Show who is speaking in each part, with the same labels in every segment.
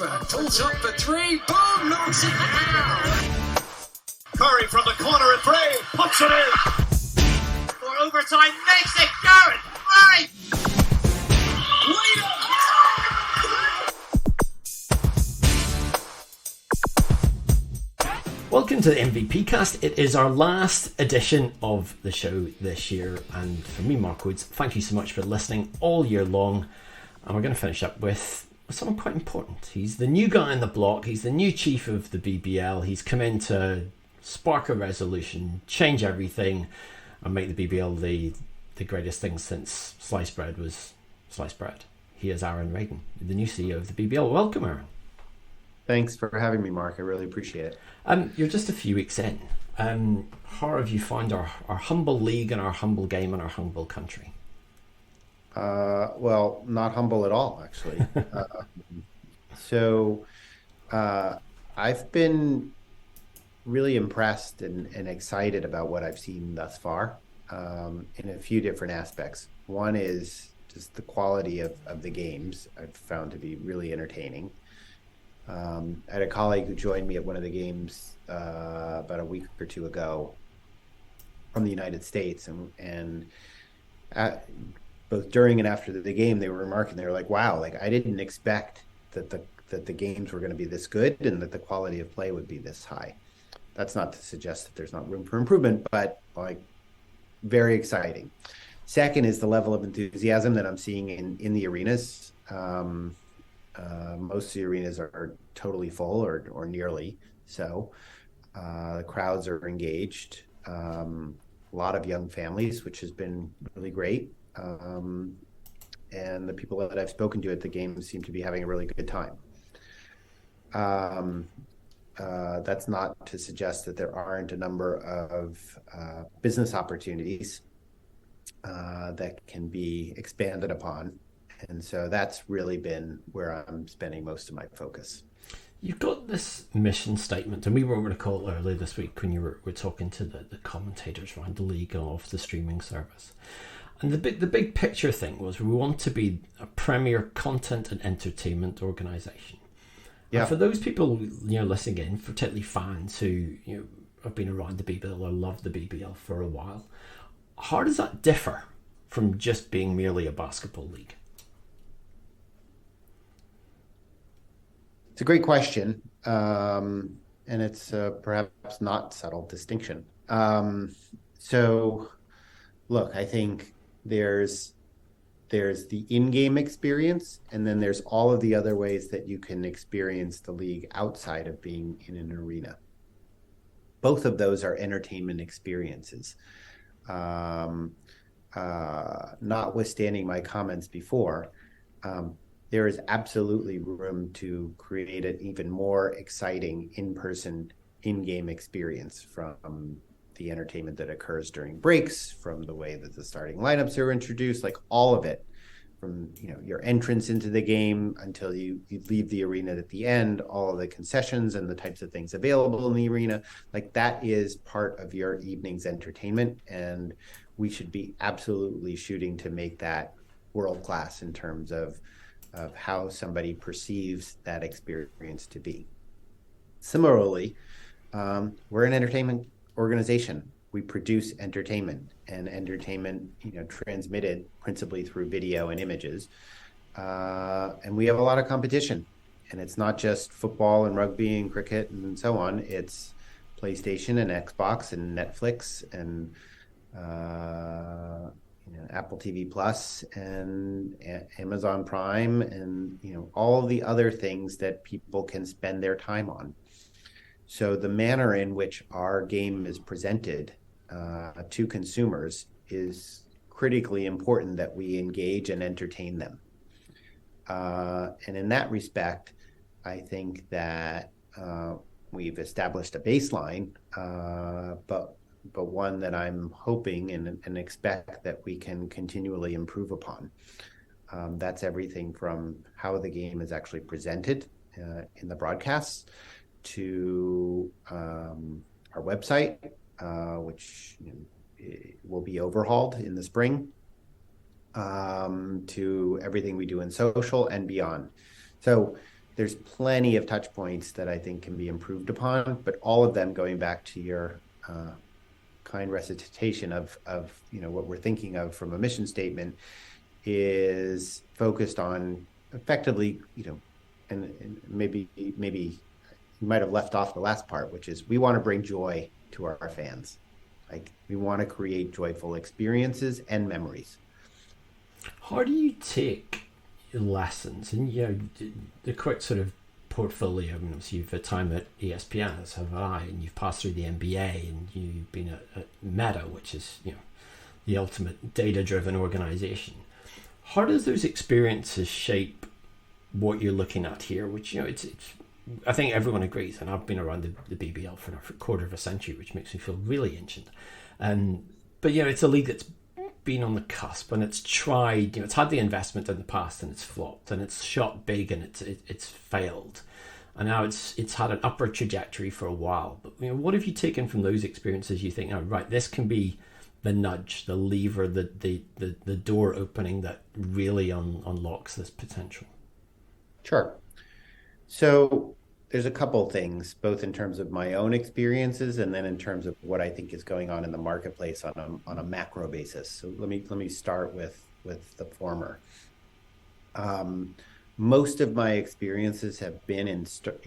Speaker 1: Redfern pulls up for three. Boom! Knocks it down.
Speaker 2: Curry from the corner at three. Puts it in.
Speaker 3: For overtime, makes it. Garrett, right.
Speaker 4: Welcome to the MVP Cast. It is our last edition of the show this year, and for me, Mark Woods, thank you so much for listening all year long. And we're going to finish up with someone quite important. He's the new guy on the block. He's the new chief of the BBL. He's come in to spark a resolution, change everything, and make the BBL the greatest thing since sliced bread was sliced bread. He is Aaron Radin, the new CEO of the BBL. Welcome, Aaron.
Speaker 5: Thanks for having me, Mark. I really appreciate it.
Speaker 4: You're just a few weeks in. How have you found our humble league and our humble game and our humble country?
Speaker 5: Well, not humble at all, actually. I've been really impressed and excited about what I've seen thus far in a few different aspects. One is just the quality of the games I've found to be really entertaining. I had a colleague who joined me at one of the games about a week or two ago from the United States, and both during and after the game, they were remarking, they were like, "Wow, like I didn't expect that the games were going to be this good and that the quality of play would be this high." That's not to suggest that there's not room for improvement, but like very exciting. Second is the level of enthusiasm that I'm seeing in the arenas. Most of the arenas are totally full or nearly so. The crowds are engaged. A lot of young families, which has been really great. And the people that I've spoken to at the game seem to be having a really good time. That's not to suggest that there aren't a number of business opportunities that can be expanded upon. And so that's really been where I'm spending most of my focus.
Speaker 4: You've got this mission statement, and we were going to call it earlier this week when you were talking to the commentators around the league and off the streaming service. And the big picture thing was we want to be a premier content and entertainment organisation. Yeah. And for those people listening in, particularly fans who have been around the BBL or love the BBL for a while, how does that differ from just being merely a basketball league?
Speaker 5: It's a great question, and it's perhaps not subtle distinction. So, look, I think there's the in-game experience, and then there's all of the other ways that you can experience the league outside of being in an arena. Both of those are entertainment experiences. Notwithstanding my comments before, there is absolutely room to create an even more exciting in-person, in-game experience from the entertainment that occurs during breaks, from the way that the starting lineups are introduced, like all of it, from your entrance into the game until you leave the arena at the end, all of the concessions and the types of things available in the arena, like that is part of your evening's entertainment, and we should be absolutely shooting to make that world-class in terms of how somebody perceives that experience to be. Similarly, we're an entertainment organization. We produce entertainment, and entertainment, transmitted principally through video and images. And we have a lot of competition. And it's not just football and rugby and cricket and so on. It's PlayStation and Xbox and Netflix and Apple TV Plus and Amazon Prime and all the other things that people can spend their time on. So the manner in which our game is presented to consumers is critically important, that we engage and entertain them. And in that respect, I think that we've established a baseline, but one that I'm hoping and expect that we can continually improve upon. That's everything from how the game is actually presented in the broadcasts to our website, which will be overhauled in the spring, to everything we do in social and beyond. So there's plenty of touch points that I think can be improved upon, but all of them going back to your kind recitation of what we're thinking of from a mission statement is focused on effectively, and maybe you might have left off the last part, which is we want to bring joy to our fans. Like, we want to create joyful experiences and memories.
Speaker 4: How do you take lessons and the quick sort of portfolio? So you've had time at ESPN, as have I, and you've passed through the NBA, and you've been at Meta, which is the ultimate data-driven organization. How does those experiences shape what you're looking at here? Which it's I think everyone agrees, and I've been around the BBL for a quarter of a century, which makes me feel really ancient. But it's a league that's been on the cusp, and it's tried. It's had the investment in the past, and it's flopped, and it's shot big, and it's failed, and now it's had an upward trajectory for a while. But what have you taken from those experiences? You think, oh, right, this can be the nudge, the lever, the door opening that really unlocks this potential.
Speaker 5: Sure. So there's a couple things, both in terms of my own experiences and then in terms of what I think is going on in the marketplace on a macro basis. So let me start with the former. Most of my experiences have been in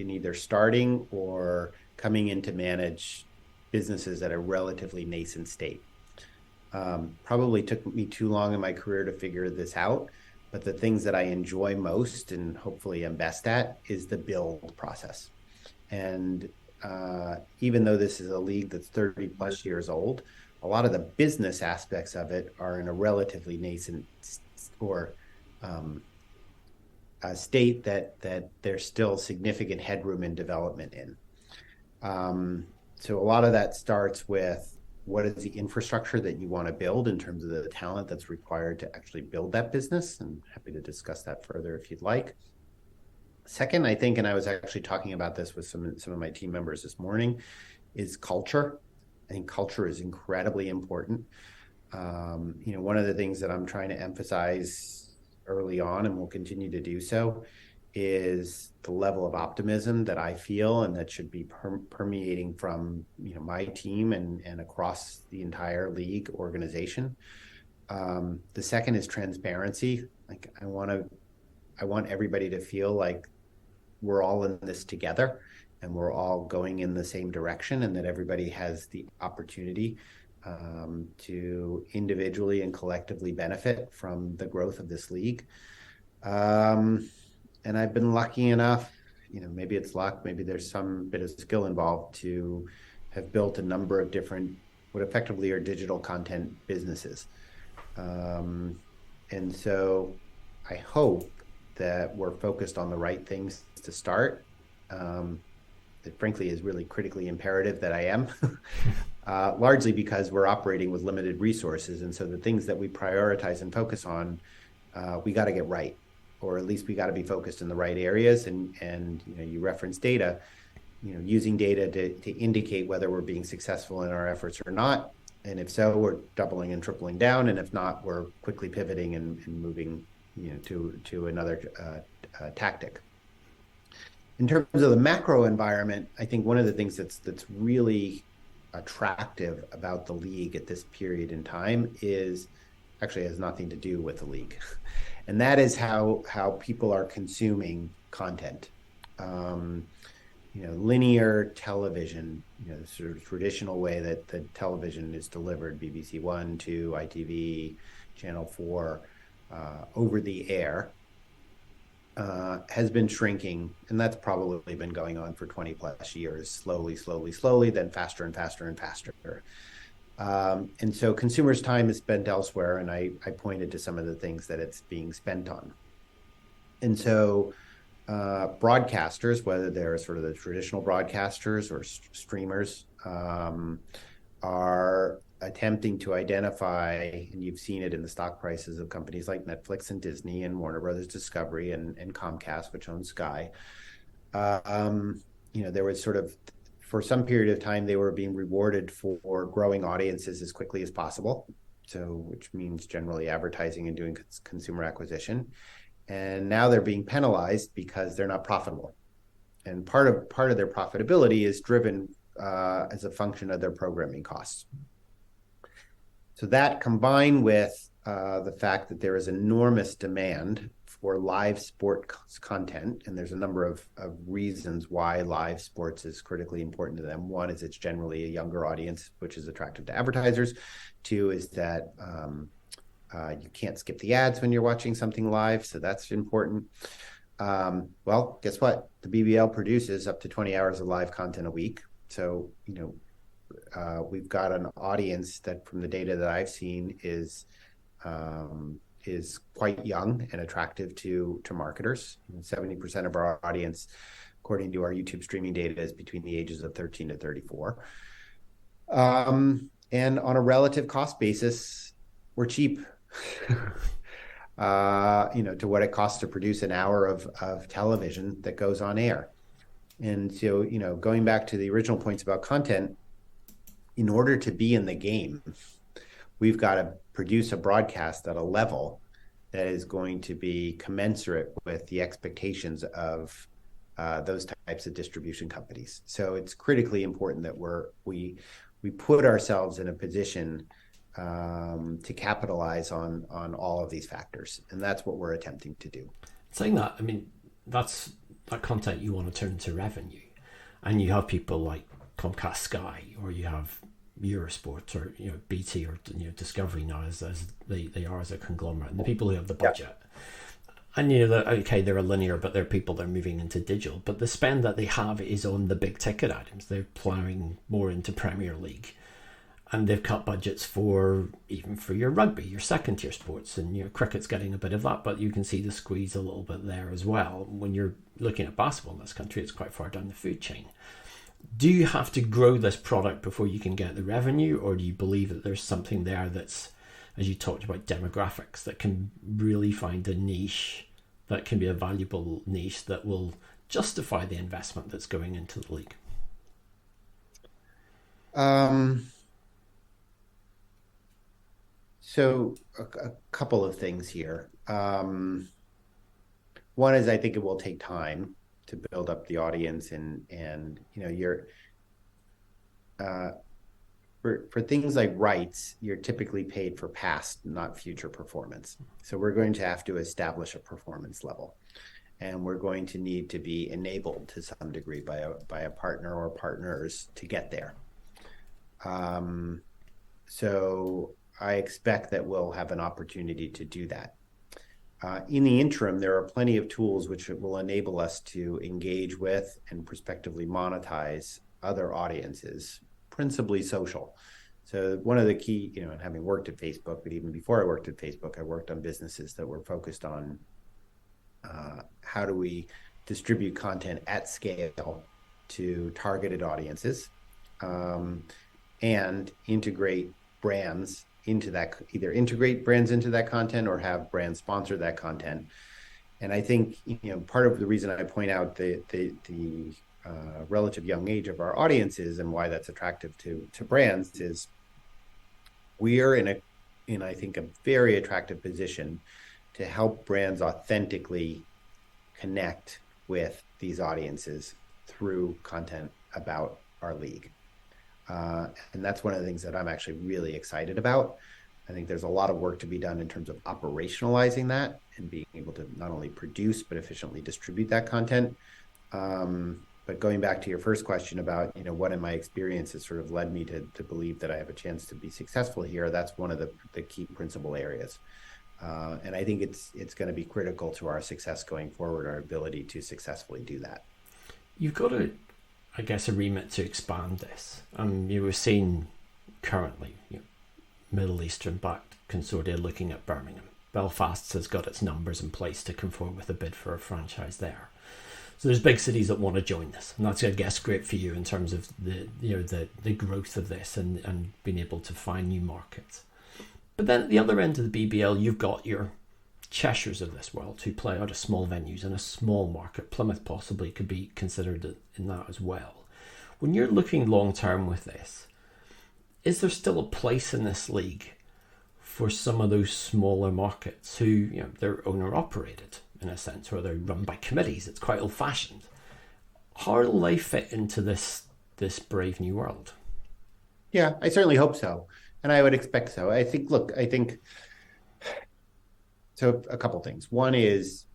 Speaker 5: either starting or coming in to manage businesses at a relatively nascent state. Probably took me too long in my career to figure this out. But the things that I enjoy most and hopefully am best at is the build process. And even though this is a league that's 30 plus years old, a lot of the business aspects of it are in a relatively nascent or a state that there's still significant headroom in development in. So a lot of that starts with what is the infrastructure that you want to build in terms of the talent that's required to actually build that business? I'm happy to discuss that further if you'd like. Second, I think, and I was actually talking about this with some of my team members this morning, is culture. I think culture is incredibly important. One of the things that I'm trying to emphasize early on, and will continue to do so, is the level of optimism that I feel and that should be permeating from my team and across the entire league organization. The second is transparency. Like, I want everybody to feel like we're all in this together and we're all going in the same direction, and that everybody has the opportunity to individually and collectively benefit from the growth of this league. And I've been lucky enough, maybe it's luck, maybe there's some bit of skill involved, to have built a number of different, what effectively are digital content businesses. And so I hope that we're focused on the right things to start. It frankly is really critically imperative that I am, largely because we're operating with limited resources. And so the things that we prioritize and focus on, we got to get right. Or at least we got to be focused in the right areas. And you reference data, using data to indicate whether we're being successful in our efforts or not. And if so, we're doubling and tripling down. And if not, we're quickly pivoting and moving to another tactic. In terms of the macro environment, I think one of the things that's really attractive about the league at this period in time is actually has nothing to do with the league. And that is how people are consuming content. Linear television, the sort of traditional way that the television is delivered, BBC One, 2, ITV, Channel 4, over the air, has been shrinking. And that's probably been going on for 20 plus years, slowly, then faster and faster and faster. And so consumers' time is spent elsewhere, and I pointed to some of the things that it's being spent on. And so broadcasters, whether they're sort of the traditional broadcasters or streamers, are attempting to identify, and you've seen it in the stock prices of companies like Netflix and Disney and Warner Brothers Discovery and Comcast, which owns Sky. There was sort of, for some period of time, they were being rewarded for growing audiences as quickly as possible. So, which means generally advertising and doing consumer acquisition. and now they're being penalized because they're not profitable. And part of their profitability is driven as a function of their programming costs. So that, combined with the fact that there is enormous demand for live sport content, and there's a number of reasons why live sports is critically important to them. One is it's generally a younger audience, which is attractive to advertisers. Two is that you can't skip the ads when you're watching something live, so that's important. Well, guess what? The BBL produces up to 20 hours of live content a week. So, we've got an audience that, from the data that I've seen, is quite young and attractive to marketers. 70% of our audience, according to our YouTube streaming data, is between the ages of 13 to 34. And on a relative cost basis, we're cheap. To what it costs to produce an hour of television that goes on air. And so, going back to the original points about content, in order to be in the game, we've got to produce a broadcast at a level that is going to be commensurate with the expectations of those types of distribution companies. So it's critically important that we put ourselves in a position to capitalize on all of these factors, and that's what we're attempting to do.
Speaker 4: Saying that, I mean, that's that content you want to turn into revenue, and you have people like Comcast Sky, or you have Eurosport, or BT, or Discovery now as they are as a conglomerate, and the people who have the budget. And they're a linear, but they're people that are moving into digital. But the spend that they have is on the big ticket items. They're ploughing more into Premier League. And they've cut budgets even for your rugby, your second tier sports, and your cricket's getting a bit of that, but you can see the squeeze a little bit there as well. When you're looking at basketball in this country, it's quite far down the food chain. Do you have to grow this product before you can get the revenue, or do you believe that there's something there that's, as you talked about, demographics, that can really find a niche, that can be a valuable niche that will justify the investment that's going into the league?
Speaker 5: So a couple of things here. One is, I think it will take time to build up the audience, and you're for things like rights, you're typically paid for past, not future performance. So we're going to have to establish a performance level, and we're going to need to be enabled to some degree by a partner or partners to get there. So I expect that we'll have an opportunity to do that. In the interim, there are plenty of tools which will enable us to engage with and prospectively monetize other audiences, principally social. So one of the key, and having worked at Facebook, but even before I worked at Facebook, I worked on businesses that were focused on how do we distribute content at scale to targeted audiences, and integrate brands into that, either integrate brands into that content or have brands sponsor that content. And I think, part of the reason I point out the relative young age of our audiences and why that's attractive to brands is we are in I think a very attractive position to help brands authentically connect with these audiences through content about our league. And that's one of the things that I'm actually really excited about. I think there's a lot of work to be done in terms of operationalizing that and being able to not only produce, but efficiently distribute that content. But going back to your first question about, what in my experience has sort of led me to believe that I have a chance to be successful here, that's one of the key principal areas. And I think it's going to be critical to our success going forward, our ability to successfully do that.
Speaker 4: You've got a remit to expand this. You were seeing currently Middle Eastern backed consortia looking at Birmingham. Belfast has got its numbers in place to come forward with a bid for a franchise there. So there's big cities that want to join this, and that's, I guess, great for you in terms of the growth of this and being able to find new markets. But then at the other end of the BBL, you've got your Cheshires of this world who play out of small venues in a small market. Plymouth possibly could be considered in that as well. When you're looking long term with this, is there still a place in this league for some of those smaller markets who, they're owner operated? in a sense, where they're run by committees. It's quite old-fashioned. How will they fit into this brave new world?
Speaker 5: Yeah, I certainly hope so, and I would expect so. I think so. A couple things. One is,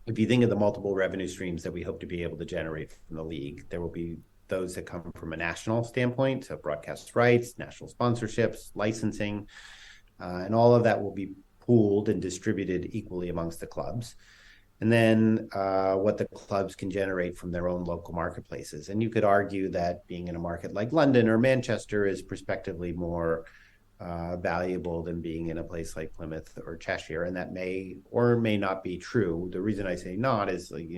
Speaker 5: if you think of the multiple revenue streams that we hope to be able to generate from the league, there will be those that come from a national standpoint, so broadcast rights, national sponsorships, licensing, and all of that will be pooled and distributed equally amongst the clubs. And then what the clubs can generate from their own local marketplaces. And you could argue that being in a market like London or Manchester is prospectively more valuable than being in a place like Plymouth or Cheshire, and that may or may not be true. The reason I say not is, like,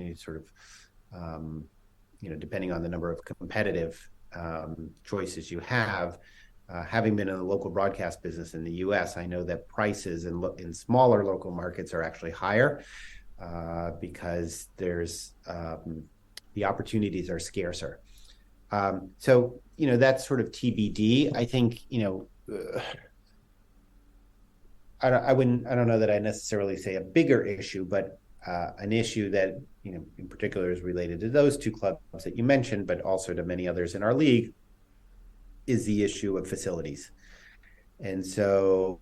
Speaker 5: depending on the number of competitive choices you have. Having been in the local broadcast business in the U.S., I know that prices in smaller local markets are actually higher because there's the opportunities are scarcer. So that's sort of TBD. I think I don't know that I necessarily say a bigger issue, but an issue that in particular is related to those two clubs that you mentioned, but also to many others in our league, is the issue of facilities. And so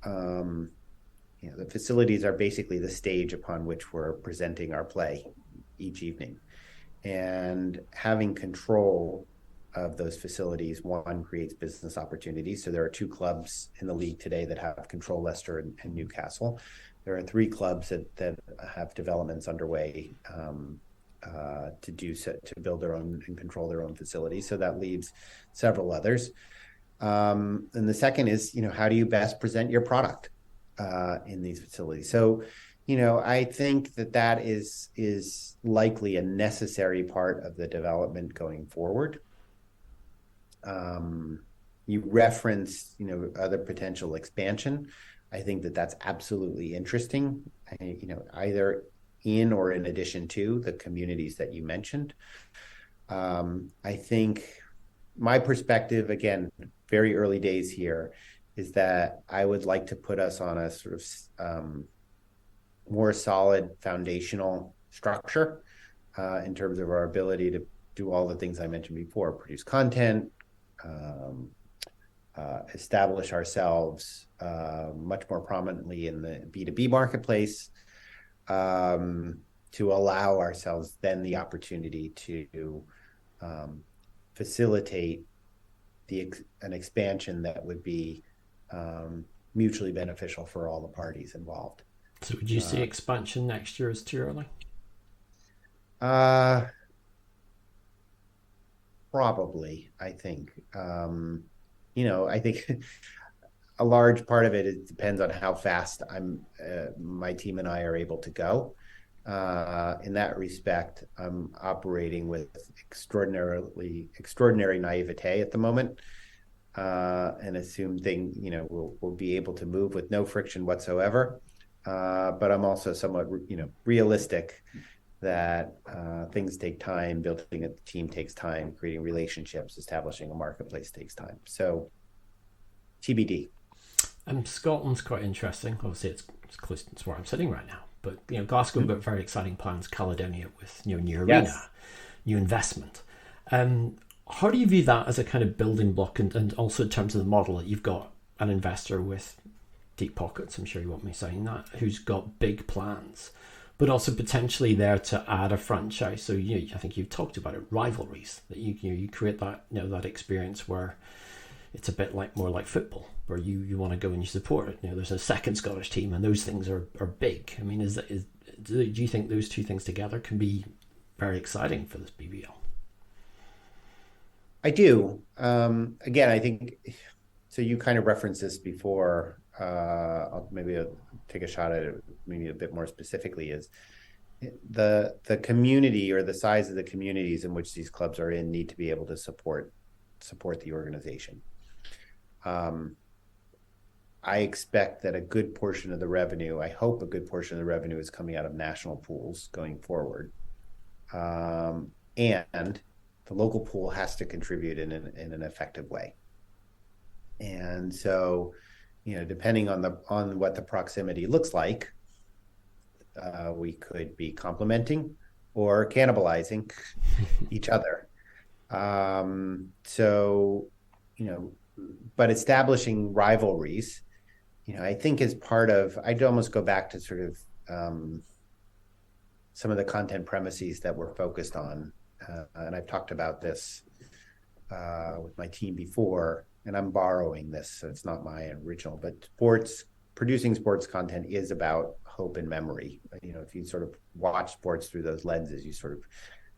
Speaker 5: the facilities are basically the stage upon which we're presenting our play each evening, and having control of those facilities, one, creates business opportunities. So there are two clubs in the league today that have control, Leicester and Newcastle. There are three clubs that have developments underway to do so, to build their own and control their own facilities. So that leaves several others. And the second is, how do you best present your product in these facilities? So, I think that is likely a necessary part of the development going forward. You referenced, other potential expansion. I think that's absolutely interesting. Either in or in addition to the communities that you mentioned. I think my perspective, again, very early days here, is that I would like to put us on a sort of more solid foundational structure in terms of our ability to do all the things I mentioned before: produce content, establish ourselves much more prominently in the B2B marketplace, to allow ourselves then the opportunity to facilitate an expansion that would be mutually beneficial for all the parties involved.
Speaker 4: So would you say expansion next year is too early?
Speaker 5: Probably, I think. I think a large part of it depends on how fast my team and I are able to go. In that respect, I'm operating with extraordinary naivete at the moment, and assume we'll be able to move with no friction whatsoever. But I'm also somewhat, realistic that things take time. Building a team takes time. Creating relationships, establishing a marketplace takes time. So, TBD.
Speaker 4: Scotland's quite interesting. Obviously, it's close to where I'm sitting right now. But Glasgow got very exciting plans. Caledonia with new arena, new investment. How do you view that as a kind of building block, and also in terms of the model that you've got an investor with deep pockets? I'm sure you won't be saying that, who's got big plans, but also potentially there to add a franchise. So I think you've talked about it, rivalries, that you create that that experience where it's a bit more like football, where you want to go and you support it. There's a second Scottish team, and those things are big. I mean, do you think those two things together can be very exciting for this BBL?
Speaker 5: I do. Again, I think so. You kind of referenced this before. I'll take a shot at it maybe a bit more specifically. Is the community, or the size of the communities in which these clubs are in, need to be able to support the organization. I expect that a good portion of the revenue, I hope a good portion of the revenue, is coming out of national pools going forward. And the local pool has to contribute in an effective way. And so, depending on what the proximity looks like, we could be complementing or cannibalizing each other. So, but establishing rivalries, I think is part of, I'd almost go back to sort of some of the content premises that we're focused on. And I've talked about this with my team before, and I'm borrowing this, so it's not my original, but producing sports content is about hope and memory. If you sort of watch sports through those lenses, you sort of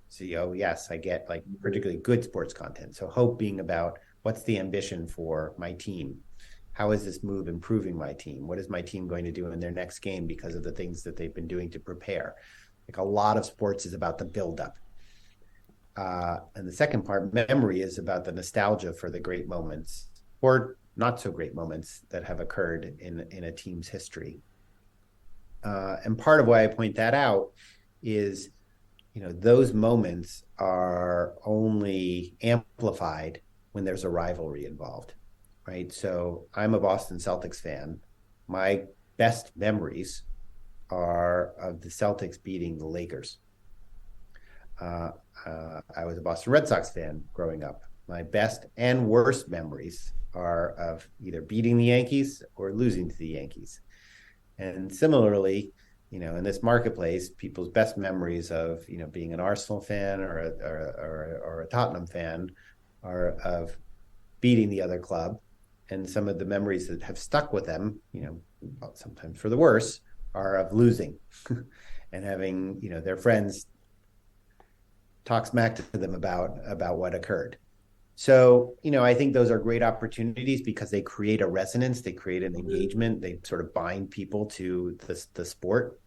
Speaker 5: see, oh yes, I get like particularly good sports content. So hope being about what's the ambition for my team? How is this move improving my team? What is my team going to do in their next game because of the things that they've been doing to prepare? Like a lot of sports is about the buildup. And the second part, memory, is about the nostalgia for the great moments or not so great moments that have occurred in a team's history. And part of why I point that out is, those moments are only amplified when there's a rivalry involved, right? So I'm a Boston Celtics fan. My best memories are of the Celtics beating the Lakers. I was a Boston Red Sox fan growing up. My best and worst memories are of either beating the Yankees or losing to the Yankees. And similarly, in this marketplace, people's best memories of, being an Arsenal fan or a Tottenham fan are of beating the other club. And some of the memories that have stuck with them, sometimes for the worse, are of losing and having, their friends talk smack to them about what occurred. So, I think those are great opportunities because they create a resonance, they create an engagement, they sort of bind people to the sport,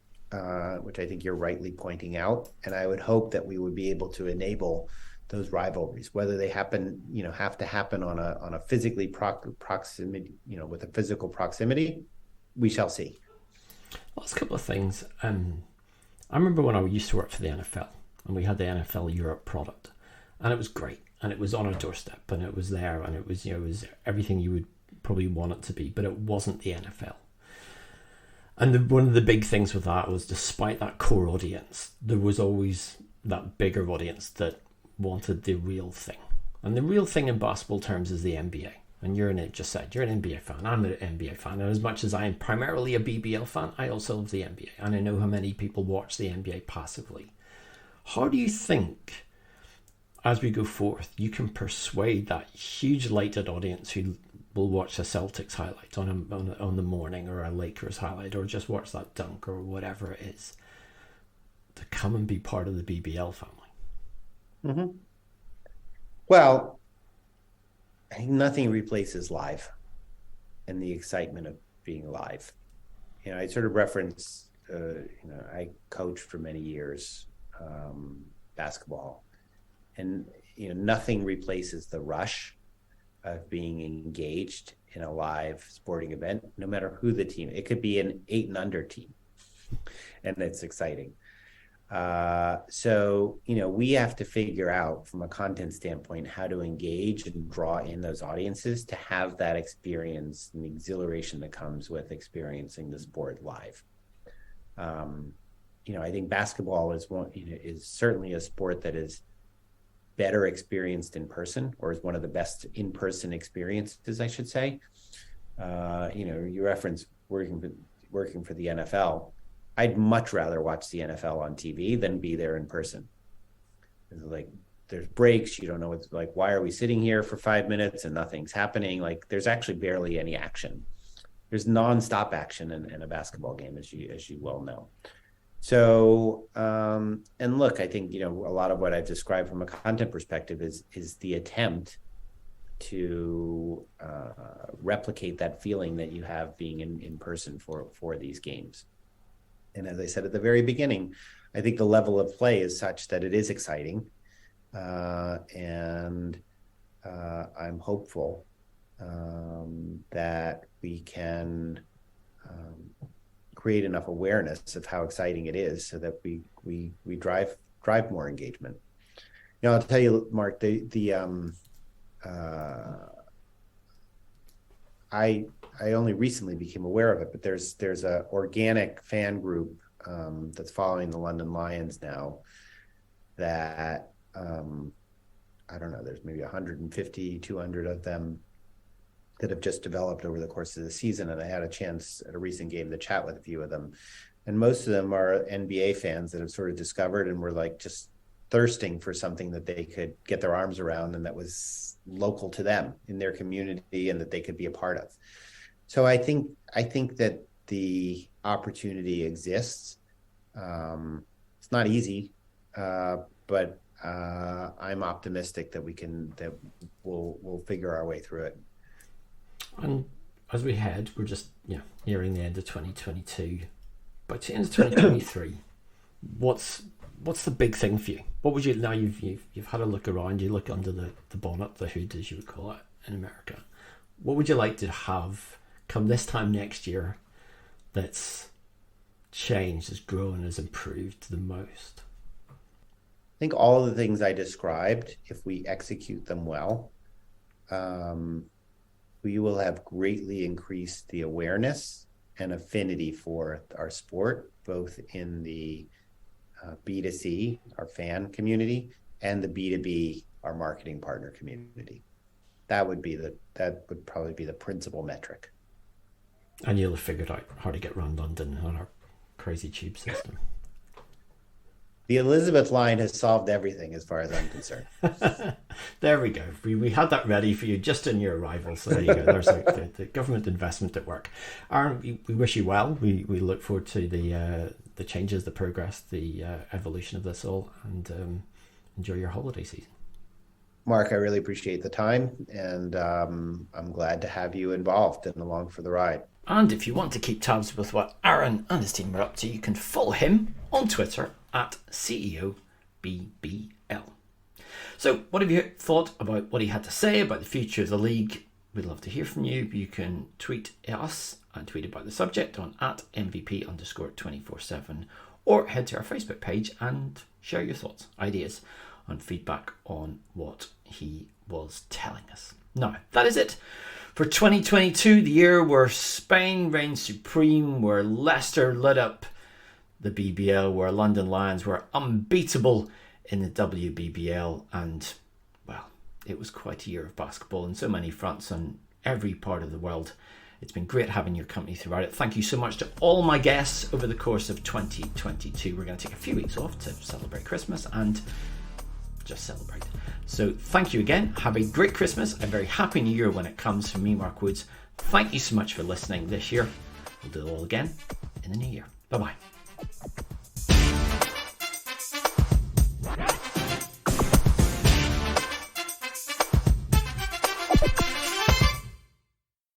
Speaker 5: which I think you're rightly pointing out. And I would hope that we would be able to enable those rivalries, whether they happen, have to happen on a physically proximity, with a physical proximity, we shall see.
Speaker 4: Last couple of things. I remember when I used to work for the NFL and we had the NFL Europe product, and it was great. And it was on our doorstep, and it was there, and it was, it was everything you would probably want it to be, but it wasn't the NFL. And one of the big things with that was, despite that core audience, there was always that bigger audience that wanted the real thing. And the real thing in basketball terms is the NBA. And you're an NBA fan. I'm an NBA fan. And as much as I am primarily a BBL fan, I also love the NBA. And I know how many people watch the NBA passively. How do you think, as we go forth, you can persuade that huge lighted audience who will watch a Celtics highlight on the morning, or a Lakers highlight, or just watch that dunk or whatever it is, to come and be part of the BBL family?
Speaker 5: Mm-hmm. Well, I think nothing replaces live and the excitement of being live. I sort of reference, I coached for many years basketball. And nothing replaces the rush of being engaged in a live sporting event, no matter who the team. It could be an 8 and under team, and it's exciting. So we have to figure out, from a content standpoint, how to engage and draw in those audiences to have that experience and the exhilaration that comes with experiencing the sport live. I think basketball is certainly a sport that is better experienced in person, or is one of the best in-person experiences, I should say. You reference working for the NFL. I'd much rather watch the NFL on TV than be there in person. It's like, there's breaks, you don't know what's like, why are we sitting here for 5 minutes and nothing's happening? Like, there's actually barely any action. There's nonstop action in a basketball game, as you well know. So, and look, I think, a lot of what I've described from a content perspective is the attempt to replicate that feeling that you have being in person for these games. And as I said at the very beginning, I think the level of play is such that it is exciting. And I'm hopeful that we can create enough awareness of how exciting it is so that we drive more engagement. I'll tell you, Mark, I only recently became aware of it, but there's a organic fan group that's following the London Lions now that, I don't know, there's maybe 150, 200 of them that have just developed over the course of the season. And I had a chance at a recent game to chat with a few of them. And most of them are NBA fans that have sort of discovered and were like just thirsting for something that they could get their arms around and that was local to them in their community and that they could be a part of. So I think that the opportunity exists. It's not easy, but I'm optimistic that we'll figure our way through it.
Speaker 4: And as we head, we're just nearing the end of 2022. By the end of 2023, what's the big thing for you? What would you, now you've had a look around, you look under the bonnet, the hood as you would call it in America, what would you like to have come this time next year that's changed, has grown, has improved the most?
Speaker 5: I think all of the things I described, if we execute them well, we will have greatly increased the awareness and affinity for our sport, both in the B2C, our fan community, and the B2B, our marketing partner community. That would probably be the principal metric.
Speaker 4: And you'll have figured out how to get around London on our crazy tube system.
Speaker 5: The Elizabeth line has solved everything as far as I'm concerned.
Speaker 4: There we go. We had that ready for you just in your arrival. So there you go. There's the government investment at work. Aaron, we wish you well. We look forward to the changes, the progress, the evolution of this all, and enjoy your holiday season.
Speaker 5: Mark, I really appreciate the time, and I'm glad to have you involved and along for the ride.
Speaker 4: And if you want to keep tabs with what Aaron and his team are up to, you can follow him on Twitter at CEOBBL. So what have you thought about what he had to say about the future of the league? We'd love to hear from you. You can tweet us and tweet about the subject on at MVP_247, or head to our Facebook page and share your thoughts, ideas, and feedback on what he was telling us. Now, that is it for 2022, the year where Spain reigned supreme, where Leicester lit up the BBL, where London Lions were unbeatable in the WBBL, and, well, it was quite a year of basketball in so many fronts on every part of the world. It's been great having your company throughout it. Thank you so much to all my guests over the course of 2022. We're going to take a few weeks off to celebrate Christmas and just celebrate. So thank you again. Have a great Christmas, a very happy new year when it comes from me, Mark Woods. Thank you so much for listening this year. We'll do it all again in the new year. Bye-bye.